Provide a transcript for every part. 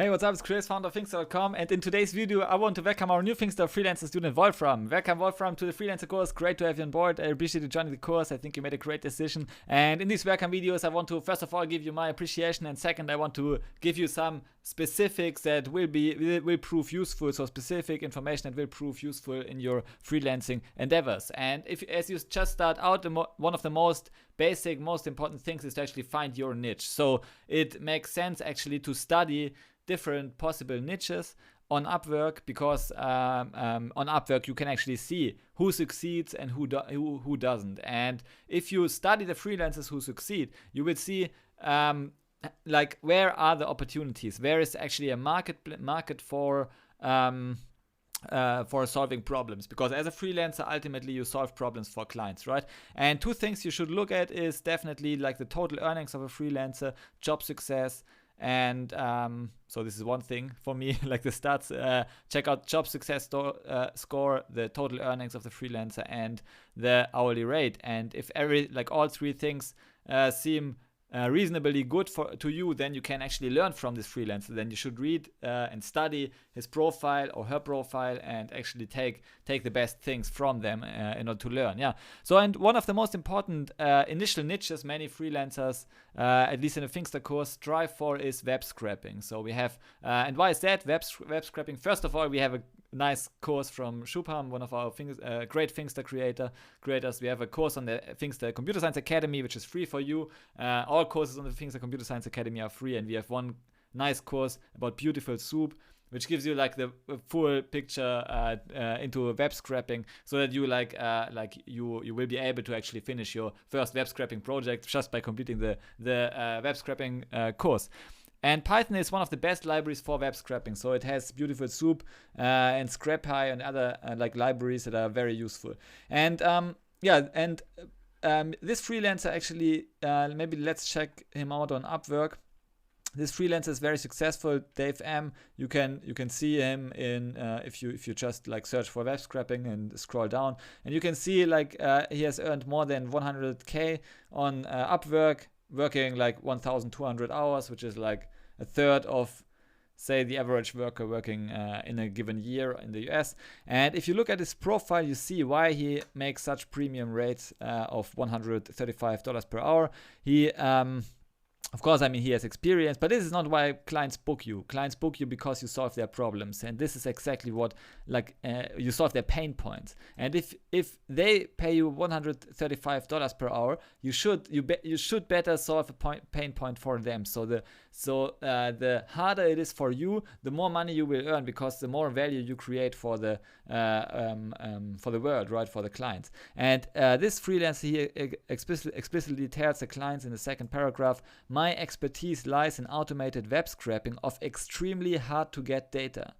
Hey, what's up? It's Chris, founder of Finxter.com, and in today's video, I want to welcome our new Finxter freelancer student, Wolfram. Welcome, Wolfram, to the freelancer course. Great to have you on board. I appreciate you joining the course. I think you made a great decision. And in these welcome videos, I want to first of all give you my appreciation, and second, I want to give you some specifics that will prove useful. So specific information that will prove useful in your freelancing endeavors. And as you just start out, one of the most basic, most important things is to actually find your niche. So it makes sense actually to study different possible niches on Upwork, because on Upwork you can actually see who succeeds and who doesn't. And if you study the freelancers who succeed, you will see like where are the opportunities, where is actually a market for solving problems, because as a freelancer ultimately you solve problems for clients, right? And two things you should look at is definitely like the total earnings of a freelancer, job success, and so this is one thing for me, like the stats. Check out job success score, the total earnings of the freelancer, and the hourly rate. And if all three things seem reasonably good to you, then you can actually learn from this freelancer. Then you should read and study his profile or her profile and actually take the best things from them in order to learn. Yeah. So, and one of the most important initial niches many freelancers, at least in the Finxter course, strive for is web scraping. So we have, and why is that web scraping? First of all, we have a nice course from Wolfram, one of our great Finxter creators. We have a course on the Finxter Computer Science Academy, which is free for you. All courses on the Finxter Computer Science Academy are free, and we have one nice course about beautiful soup, which gives you like the full picture into web scraping, so that you you will be able to actually finish your first web scraping project just by completing the web scraping course. And Python is one of the best libraries for web scraping. So it has beautiful soup and scrapy and other libraries that are very useful. And this freelancer actually, maybe let's check him out on Upwork. This freelancer is very successful, Dave M. You can see him in if you just like search for web scraping and scroll down, and you can see he has earned more than 100K on Upwork, working like 1,200 hours, which is like a third of, say, the average worker working in a given year in the US. And if you look at his profile, you see why he makes such premium rates of $135 per hour. He of course, I mean, he has experience, but this is not why clients book you. Clients book you because you solve their problems, and this is exactly what, you solve their pain points. And if they pay you $135 per hour, you should better solve a pain point for them. So the harder it is for you, the more money you will earn, because the more value you create for the world, right, for the clients. And this freelancer here explicitly tells the clients in the second paragraph, my expertise lies in automated web scraping of extremely hard to get data.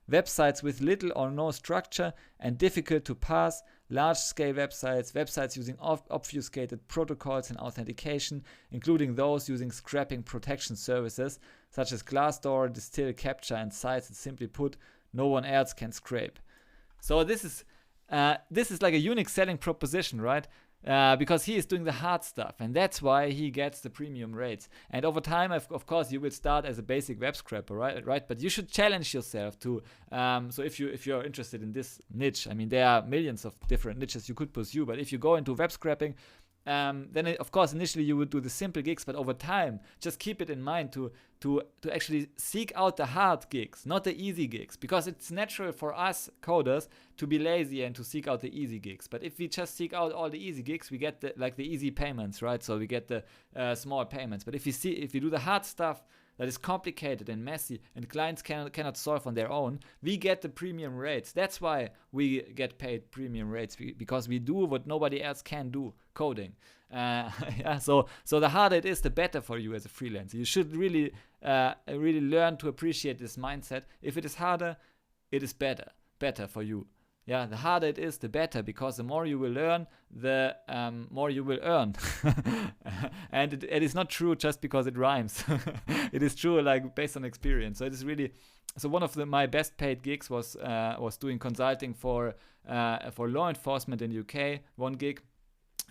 Websites with little or no structure and difficult to parse, large-scale websites using obfuscated protocols and authentication, including those using scraping protection services such as Glassdoor, Distill, Captcha, and sites that, simply put, no one else can scrape. So this is like a unique selling proposition, right? Because he is doing the hard stuff, and that's why he gets the premium rates. And over time, of course, you will start as a basic web scraper, right? But you should challenge yourself to. So if you're interested in this niche, I mean, there are millions of different niches you could pursue. But if you go into web scraping, then of course initially you would do the simple gigs, but over time, just keep it in mind to actually seek out the hard gigs, not the easy gigs, because it's natural for us coders to be lazy and to seek out the easy gigs. But if we just seek out all the easy gigs, we get the easy payments, right? So we get the small payments. But if we do the hard stuff that is complicated and messy and clients cannot solve on their own, we get the premium rates. That's why we get paid premium rates, because we do what nobody else can do, coding. So the harder it is, the better for you as a freelancer. You should really learn to appreciate this mindset. If it is harder, it is better for you. Yeah, the harder it is, the better, because the more you will learn, the more you will earn. And it is not true just because it rhymes. It is true based on experience. So it is really. So one of my best paid gigs was doing consulting for law enforcement in UK. One gig.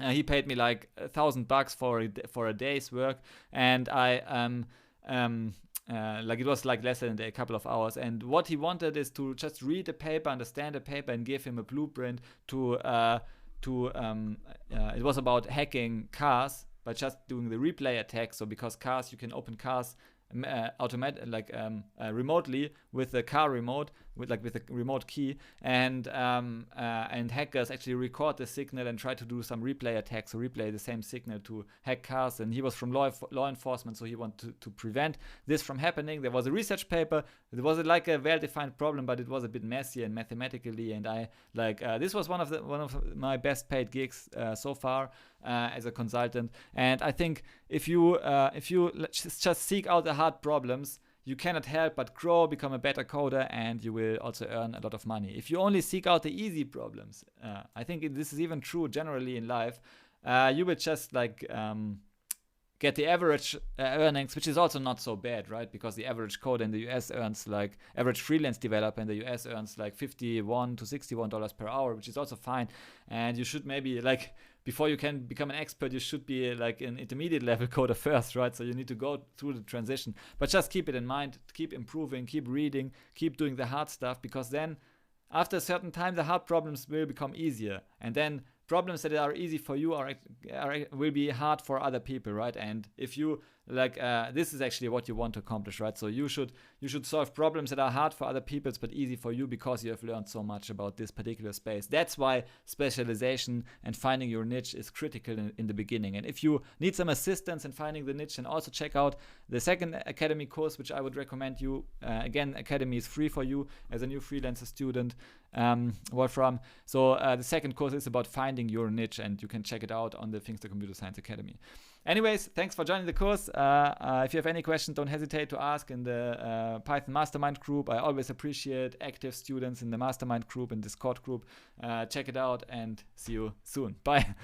He paid me like $1,000 for a day's work, and I like it was like less than a couple of hours. And what he wanted is to just read the paper, understand the paper, and give him a blueprint to it was about hacking cars by just doing the replay attack. So because cars, you can open cars remotely with the car remote, with a remote key, and hackers actually record the signal and try to do some replay attacks, so replay the same signal to hack cars. And he was from law enforcement, so he wanted to prevent this from happening. There was a research paper. It was like a well-defined problem, but it was a bit messy and mathematically. And I this was one of my best paid gigs so far as a consultant. And I think if you just seek out the hard problems, you cannot help but grow, become a better coder, and you will also earn a lot of money. If you only seek out the easy problems, I think this is even true generally in life, you will just get the average earnings, which is also not so bad, right? Because the average coder in the US earns average freelance developer in the US earns $51 to $61 per hour, which is also fine. And you should maybe before you can become an expert, you should be an intermediate level coder first, right? So you need to go through the transition, but just keep it in mind, keep improving, keep reading, keep doing the hard stuff, because then after a certain time, the hard problems will become easier. And then problems that are easy for you will be hard for other people, right? And if you this is actually what you want to accomplish, right? So you should solve problems that are hard for other people but easy for you, because you have learned so much about this particular space. That's why specialization and finding your niche is critical in the beginning. And if you need some assistance in finding the niche, then also check out the second Academy course, which I would recommend you. Again, Academy is free for you as a new freelancer student, Wolfram. So the second course is about finding your niche, and you can check it out on the Finxter Computer Science Academy. Anyways, thanks for joining the course. If you have any questions, don't hesitate to ask in the Python Mastermind group. I always appreciate active students in the Mastermind group and Discord group. Check it out and see you soon. Bye.